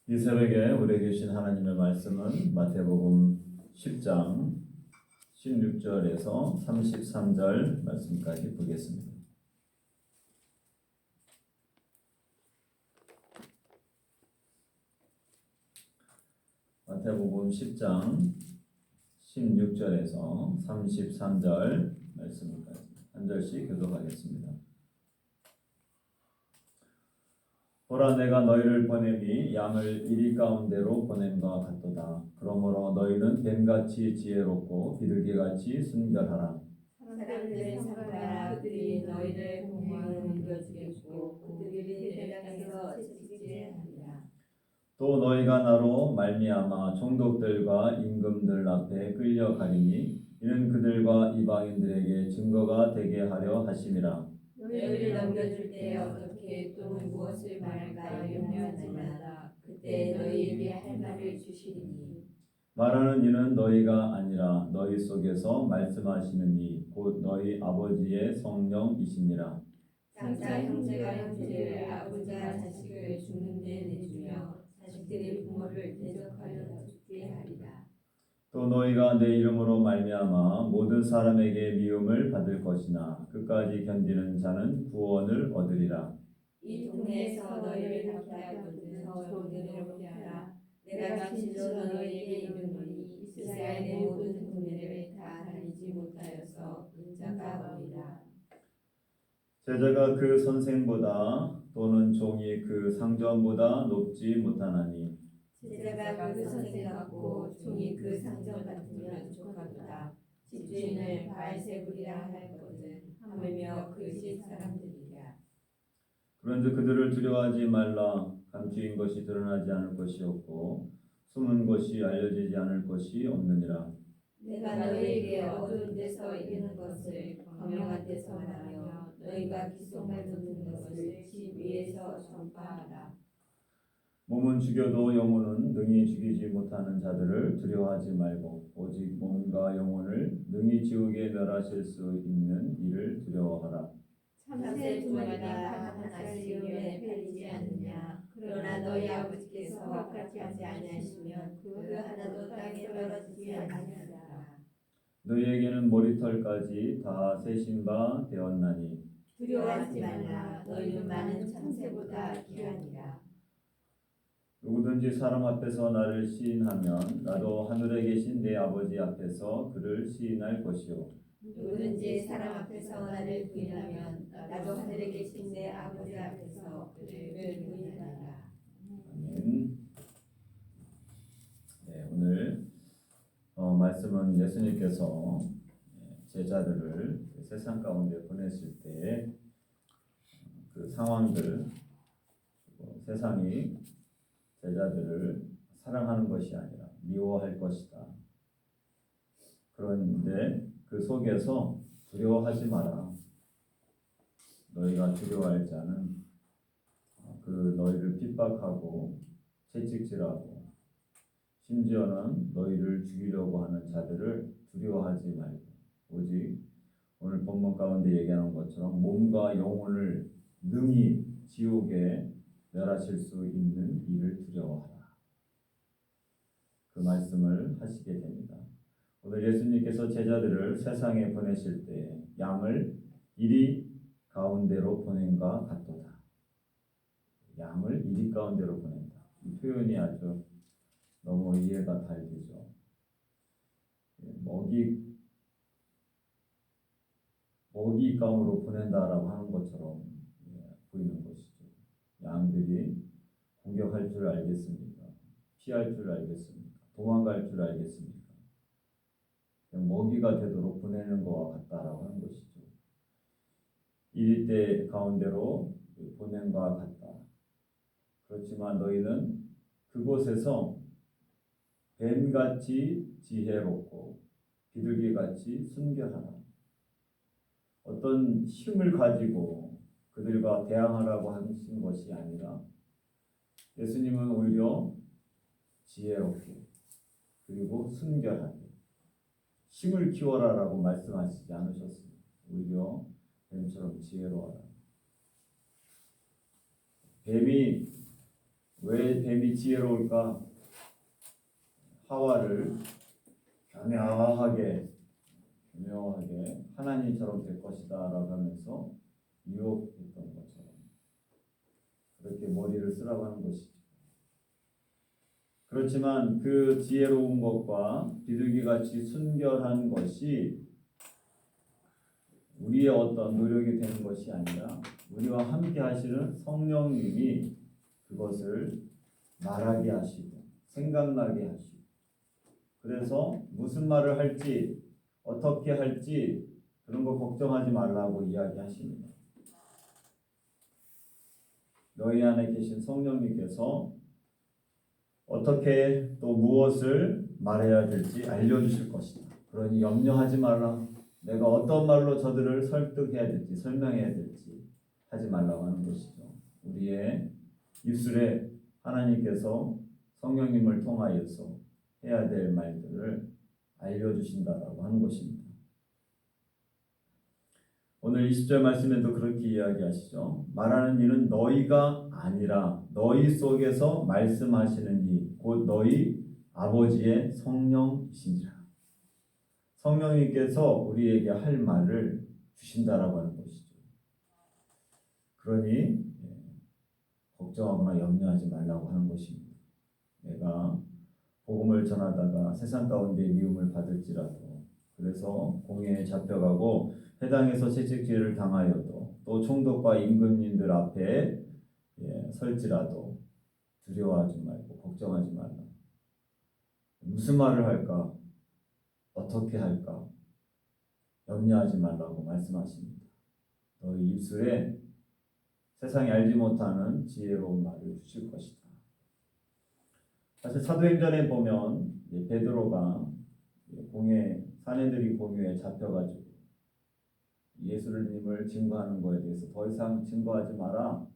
이 새벽에 우리에게 주신 하나님의 말씀은 마태복음 10장 16절에서 33절 말씀까지 보겠습니다. 마태복음 10장 16절에서 33절 말씀까지 한 절씩 교독하겠습니다. 보라, 내가 너희를 보냄이 양을 이리 가운데로 보냄과 같도다. 그러므로 너희는 뱀같이 지혜롭고 비둘기같이 순결하라. 사람들의 상가라. 그들이 너희를 공항에 옮겨주겠고 그들이 대적에서 채찍질하리라. 또 너희가 나로 말미암아 총독들과 임금들 앞에 끌려가리니 이는 그들과 이방인들에게 증거가 되게 하려 하심이라. 너희를 넘겨줄 때 어떻게 또 무엇을 말할까 염려하지 말라. 그때 너희에게 할 말을 주시리니 말하는 이는 너희가 아니라 너희 속에서 말씀하시는 이 곧 너희 아버지의 성령이시니라. 장차 형제가 형제를 아버지가 자식을 죽는 데 내주며 자식들이 부모를 대적하여 죽게 하리라. 또 너희가 내 이름으로 말미암아 모든 사람에게 미움을 받을 것이나 끝까지 견디는 자는 구원을 얻으리라. 이 동네에서 너희를 박해하거든 저들을 피하라. 내가 진실로 너희에게 이르노니 이스라엘의 모든 동네를 다 다니지 못하여서 인자가 오리라. 제자가 그 선생보다 또는 종이 그 상전보다 높지 못하나니 제자가 그 선생 같고 종이 그 상전 같으면 족하도다. 집주인을 바알세불이라 할거든 하물며 그 집 사람들이랴. 그런즉 그들을 두려워하지 말라. 감추인 것이 드러나지 않을 것이 없고 숨은 것이 알려지지 않을 것이 없느니라. 내가 너희에게 어두운 데서 이르는 것을 광명한 데서 말하며 너희가 귓속말로 듣는 것을 집 위에서 전파하라. 몸은 죽여도 영혼은 능히 죽이지 못하는 자들을 두려워하지 말고 오직 몸과 영혼을 능히 지옥에 멸하실 수 있는 이를 두려워하라. 참새 두 마리가 하나씩 위에 팔리지 않느냐. 그러나 너희 아버지께서 허락하지 아니하시면 그 하나도 땅에 떨어지지 아니하리라. 너희에게는 머리털까지 다 세신 바 되었나니 두려워하지 말라. 너희는 많은 참새보다 귀하니라. 누구든지 사람 앞에서 나를 시인하면 나도 하늘에 계신 내 아버지 앞에서 그를 시인할 것이요 누구든지 사람 앞에서 나를 부인하면 나도 하늘에 계신 내 아버지 앞에서 그를 부인하리라. 아멘. 네, 오늘 말씀은 예수님께서 제자들을 세상 가운데 보냈을 때 그 상황들, 세상이 제자들을 사랑하는 것이 아니라 미워할 것이다. 그런데 그 속에서 두려워하지 마라. 너희가 두려워할 자는 그 너희를 핍박하고 채찍질하고 심지어는 너희를 죽이려고 하는 자들을 두려워하지 말고 오직 오늘 본문 가운데 얘기하는 것처럼 몸과 영혼을 능히 지옥에 멸하실 수 있는 이를 두려워하라. 그 말씀을 하시게 됩니다. 오늘 예수님께서 제자들을 세상에 보내실 때 양을 이리 가운데로 보낸과 같도다. 양을 이리 가운데로 보낸다. 이 표현이 아주 너무 이해가 잘 되죠. 먹이 감으로 보낸다라고 하는 것처럼 보이는 것이죠. 양들이 공격할 줄 알겠습니까? 피할 줄 알겠습니까? 도망갈 줄 알겠습니까? 먹이가 되도록 보내는 것과 같다라고 하는 것이죠. 이리때 가운데로 보낸 것과 같다. 그렇지만 너희는 그곳에서 뱀같이 지혜롭고 비둘기같이 순결하라. 어떤 힘을 가지고 그들과 대항하라고 하신 것이 아니라 예수님은 오히려 지혜롭게 그리고 순결하게 힘을 키워라라고 말씀하시지 않으셨습니다. 오히려 뱀처럼 지혜로워라. 뱀이 왜 뱀이 지혜로울까? 하와를 교묘하게 하나님처럼 될 것이다 라고 하면서 유혹했던 것처럼 그렇게 머리를 쓰라고 하는 것이죠. 그렇지만 그 지혜로운 것과 비둘기같이 순결한 것이 우리의 어떤 노력이 되는 것이 아니라 우리와 함께 하시는 성령님이 그것을 말하게 하시고 생각나게 하시고, 그래서 무슨 말을 할지 어떻게 할지 그런 거 걱정하지 말라고 이야기하십니다. 너희 안에 계신 성령님께서 어떻게 또 무엇을 말해야 될지 알려주실 것이다. 그러니 염려하지 말라. 내가 어떤 말로 저들을 설득해야 될지 설명해야 될지 하지 말라고 하는 것이죠. 우리의 입술에 하나님께서 성령님을 통하여서 해야 될 말들을 알려주신다라고 하는 것입니다. 오늘 20절 말씀에도 그렇게 이야기하시죠. 말하는 이는 너희가 아니라 너희 속에서 말씀하시는 이 곧 너희 아버지의 성령이시니라. 성령님께서 우리에게 할 말을 주신다라고 하는 것이죠. 그러니 걱정하거나 염려하지 말라고 하는 것입니다. 내가 복음을 전하다가 세상 가운데 미움을 받을지라도, 그래서 공회에 잡혀가고 해당에서 채찍질을 당하여도, 또 총독과 임금님들 앞에 설지라도 두려워하지 말고 걱정하지 말라. 무슨 말을 할까? 어떻게 할까? 염려하지 말라고 말씀하십니다. 너희 입술에 세상이 알지 못하는 지혜로운 말을 주실 것이다. 사실 사도행전에 보면 베드로가 사내들이 공유에 잡혀가지고 예수님을 증거하는 것에 대해서 더 이상 증거하지 마라.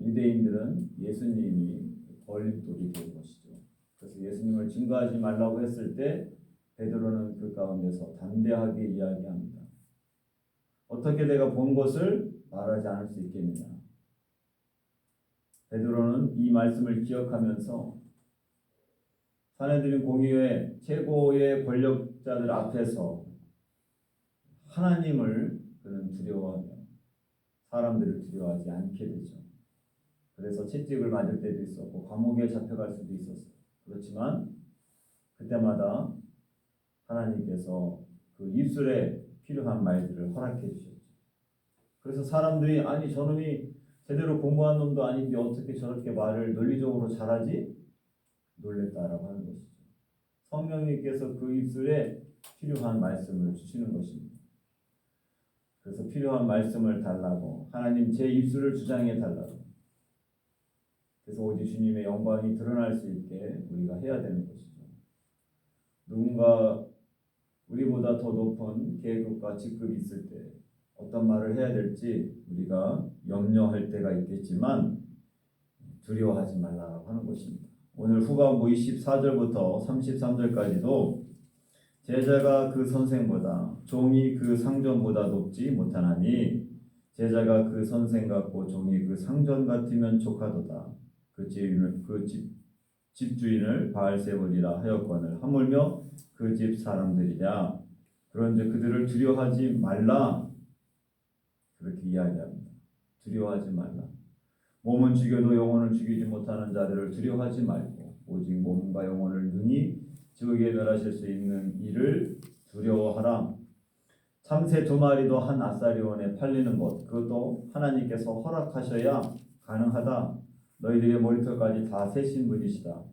유대인들은 예수님이 걸림돌이 된 것이죠. 그래서 예수님을 증거하지 말라고 했을 때 베드로는 그 가운데서 담대하게 이야기합니다. 어떻게 내가 본 것을 말하지 않을 수 있겠느냐. 베드로는 이 말씀을 기억하면서 사내들인 공의회 최고의 권력자들 앞에서 하나님을 그는 두려워하며 사람들을 두려워하지 않게 되죠. 그래서 채찍을 맞을 때도 있었고 감옥에 잡혀갈 수도 있었어요. 그렇지만 그때마다 하나님께서 그 입술에 필요한 말들을 허락해 주셨죠. 그래서 사람들이 아니 저놈이 제대로 공부한 놈도 아닌데 어떻게 저렇게 말을 논리적으로 잘하지? 놀랬다라고 하는 것이죠. 성령님께서 그 입술에 필요한 말씀을 주시는 것입니다. 그래서 필요한 말씀을 달라고, 하나님 제 입술을 주장해 달라고. 그래서 오직 주님의 영광이 드러날 수 있게 우리가 해야 되는 것이죠. 누군가 우리보다 더 높은 계급과 직급이 있을 때 어떤 말을 해야 될지 우리가 염려할 때가 있겠지만 두려워하지 말라고 하는 것입니다. 오늘 후반부 24절부터 33절까지도 제자가 그 선생보다 종이 그 상전보다 높지 못하나니 제자가 그 선생 같고 종이 그 상전 같으면 족하도다. 그 집주인을 바알세불이라 하였거늘 하물며 그 집 사람들이랴. 그런즉 그들을 두려워하지 말라. 그렇게 이야기합니다. 두려워하지 말라. 몸은 죽여도 영혼을 죽이지 못하는 자들을 두려워하지 말고 오직 몸과 영혼을 능히 지옥에 멸하실 수 있는 이를 두려워하라. 참새 2마리도 한 아사리원에 팔리는 것, 그것도 하나님께서 허락하셔야 가능하다. 너희들의 머리털까지 다 세신 분이시다.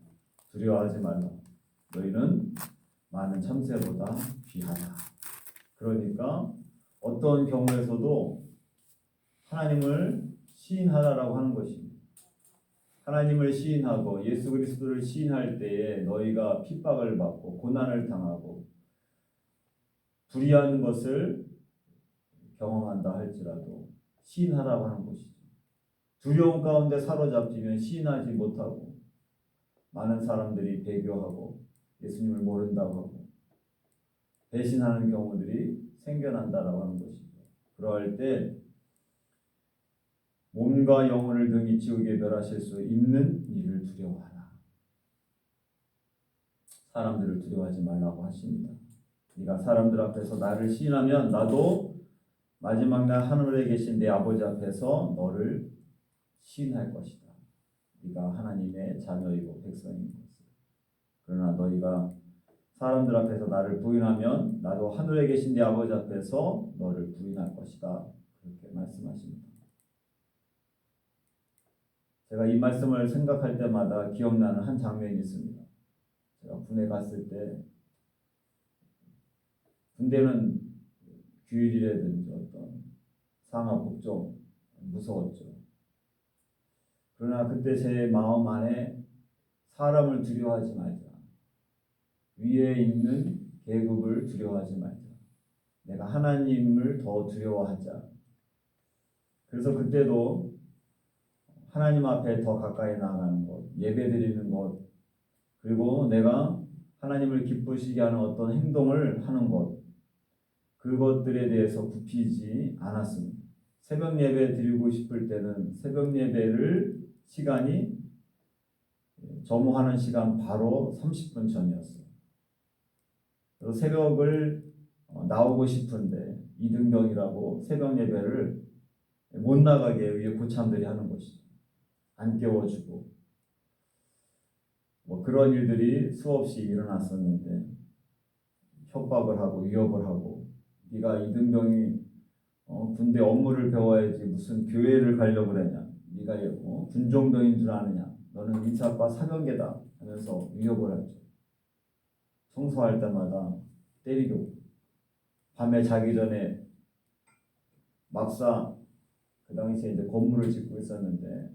두려워하지 말라. 너희는 많은 참새보다 귀하다. 그러니까 어떤 경우에서도 하나님을 시인하라라고 하는 것입니다. 하나님을 시인하고 예수 그리스도를 시인할 때에 너희가 핍박을 받고 고난을 당하고 불의한 것을 경험한다 할지라도 시인하라고 하는 것이죠. 두려움 가운데 사로잡히면 시인하지 못하고 많은 사람들이 배교하고 예수님을 모른다고 하고 배신하는 경우들이 생겨난다라고 하는 것이죠. 그럴 때 몸과 영혼을 등이 지옥에 멸하실 수 있는 일을 두려워하라. 사람들을 두려워하지 말라고 하십니다. 네가 사람들 앞에서 나를 시인하면 나도 마지막 날 하늘에 계신 내 아버지 앞에서 너를 시인할 것이다. 네가 하나님의 자녀이고 백성인 것을. 그러나 너희가 사람들 앞에서 나를 부인하면 나도 하늘에 계신 내 아버지 앞에서 너를 부인할 것이다. 그렇게 말씀하십니다. 제가 이 말씀을 생각할 때마다 기억나는 한 장면이 있습니다. 제가 군에 갔을 때, 군대는 규율이라든지 어떤 상하 복종 무서웠죠. 그러나 그때 제 마음 안에 사람을 두려워하지 말자. 위에 있는 계급을 두려워하지 말자. 내가 하나님을 더 두려워하자. 그래서 그때도 하나님 앞에 더 가까이 나아가는 것, 예배드리는 것, 그리고 내가 하나님을 기쁘시게 하는 어떤 행동을 하는 것, 그것들에 대해서 굽히지 않았습니다. 새벽 예배 드리고 싶을 때는 새벽 예배를 시간이 점호하는 시간 바로 30분 전이었어요. 그래서 새벽을 나오고 싶은데 이등병이라고 새벽 예배를 못 나가게 위에 고참들이 하는 것이죠. 안 깨워주고 그런 일들이 수없이 일어났었는데 협박을 하고 위협을 하고 네가 이등병이 군대 업무를 배워야지 무슨 교회를 가려고 그러냐. 네가 군종병인 줄 아느냐. 너는 인사과 사병계다 하면서 위협을 하죠. 청소할 때마다 때리고 밤에 자기 전에 막사 그 당시에 이제 건물을 짓고 있었는데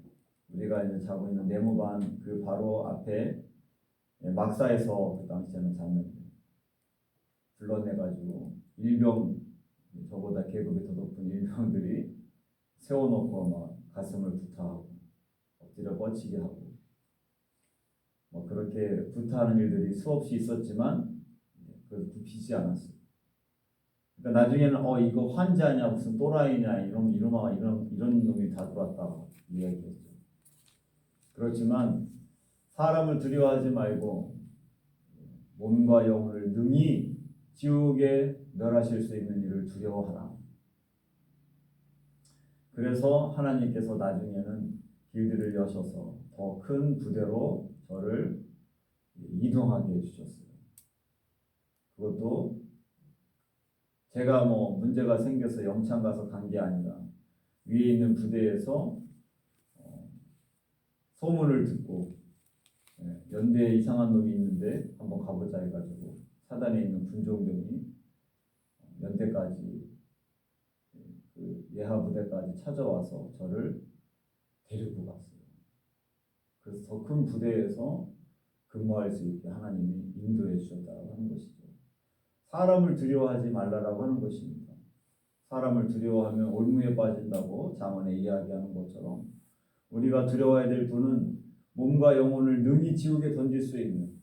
우리가 이제 자고 있는 내무반 그 바로 앞에 막사에서 그 당시에는 잤는데 불러내가지고 일병 저보다 계급이 더 높은 일병들이 세워놓고 막 가슴을 구타하고 엎드려 뻗치게 하고 그렇게 구타하는 일들이 수없이 있었지만 그걸 굽히지 않았어요. 그러니까 나중에는 이거 환자냐 무슨 또라이냐 이런 놈이 다 들어왔다고 이야기했죠. 그렇지만 사람을 두려워하지 말고 몸과 영혼을 능히 지옥에 멸하실 수 있는 일을 두려워하라. 그래서 하나님께서 나중에는 길들을 여셔서 더 큰 부대로 저를 이동하게 해주셨어요. 그것도 제가 문제가 생겨서 영창 가서 간 게 아니라 위에 있는 부대에서 소문을 듣고 연대에 이상한 놈이 있는데 한번 가보자 해가지고 사단에 있는 군종병이 연대까지 그 예하 부대까지 찾아와서 저를 데리고 갔어요. 그래서 더 큰 부대에서 근무할 수 있게 하나님이 인도해 주셨다고 하는 것이죠. 사람을 두려워하지 말라라고 하는 것입니다. 사람을 두려워하면 올무에 빠진다고 잠언에 이야기하는 것처럼 우리가 두려워해야 될 분은 몸과 영혼을 능히 지옥에 던질 수 있는,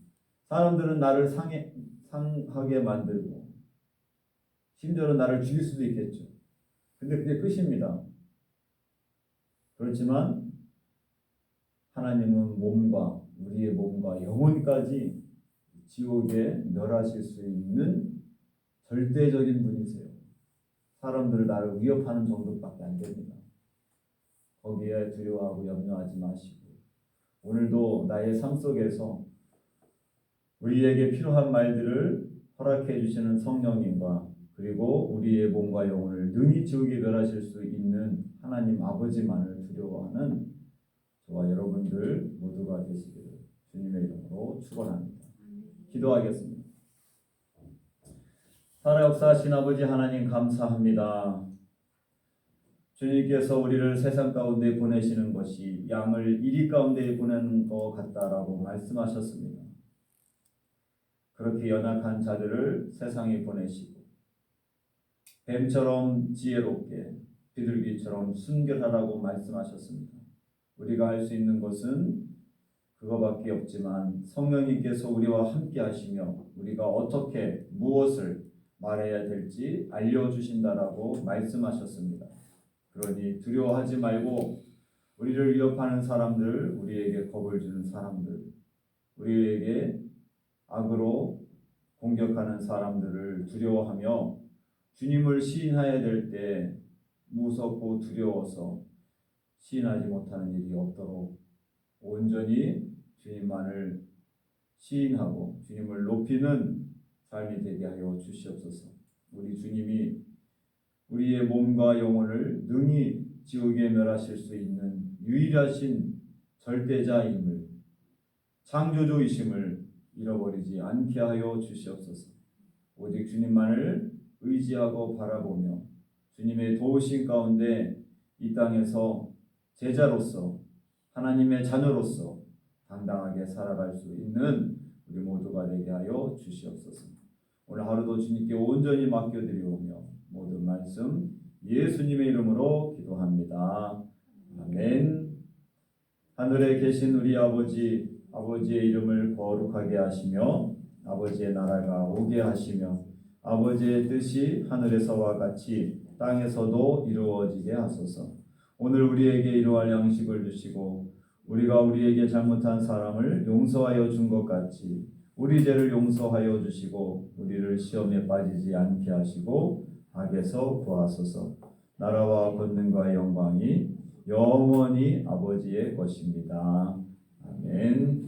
사람들은 나를 상하게 만들고 심지어는 나를 죽일 수도 있겠죠. 근데 그게 끝입니다. 그렇지만 하나님은 우리의 몸과 영혼까지 지옥에 멸하실 수 있는 절대적인 분이세요. 사람들을 나를 위협하는 정도밖에 안 됩니다. 거기에 두려워하고 염려하지 마시고 오늘도 나의 삶 속에서 우리에게 필요한 말들을 허락해 주시는 성령님과 그리고 우리의 몸과 영혼을 능히 지옥에 멸하실 수 있는 하나님 아버지만을 두려워하는 저와 여러분들 모두가 되시기를 주님의 이름으로 축원합니다. 기도하겠습니다. 살아역사하신 아버지 하나님 감사합니다. 주님께서 우리를 세상 가운데 보내시는 것이 양을 이리 가운데 보내는 것 같다라고 말씀하셨습니다. 그렇게 연약한 자들을 세상에 보내시고 뱀처럼 지혜롭게 비둘기처럼 순결하라고 말씀하셨습니다. 우리가 할 수 있는 것은 그거밖에 없지만 성령님께서 우리와 함께 하시며 우리가 어떻게 무엇을 말해야 될지 알려주신다라고 말씀하셨습니다. 그러니 두려워하지 말고 우리를 위협하는 사람들, 우리에게 겁을 주는 사람들, 우리에게 악으로 공격하는 사람들을 두려워하며 주님을 시인해야 될 때 무섭고 두려워서 시인하지 못하는 일이 없도록 온전히 주님만을 시인하고 주님을 높이는 삶이 되게 하여 주시옵소서. 우리 주님이 우리의 몸과 영혼을 능히 지옥에 멸하실 수 있는 유일하신 절대자임을, 창조주이심을 잃어버리지 않게 하여 주시옵소서. 오직 주님만을 의지하고 바라보며 주님의 도우심 가운데 이 땅에서 제자로서 하나님의 자녀로서 당당하게 살아갈 수 있는 우리 모두가 되게 하여 주시옵소서. 오늘 하루도 주님께 온전히 맡겨드리오며 모든 말씀 예수님의 이름으로 기도합니다. 아멘. 하늘에 계신 우리 아버지, 아버지의 이름을 거룩하게 하시며 아버지의 나라가 오게 하시며 아버지의 뜻이 하늘에서와 같이 땅에서도 이루어지게 하소서. 오늘 우리에게 이러할 양식을 주시고 우리가 우리에게 잘못한 사람을 용서하여 준 것 같이 우리 죄를 용서하여 주시고 우리를 시험에 빠지지 않게 하시고 악에서 구하소서. 나라와 권능과 영광이 영원히 아버지의 것입니다. 아멘.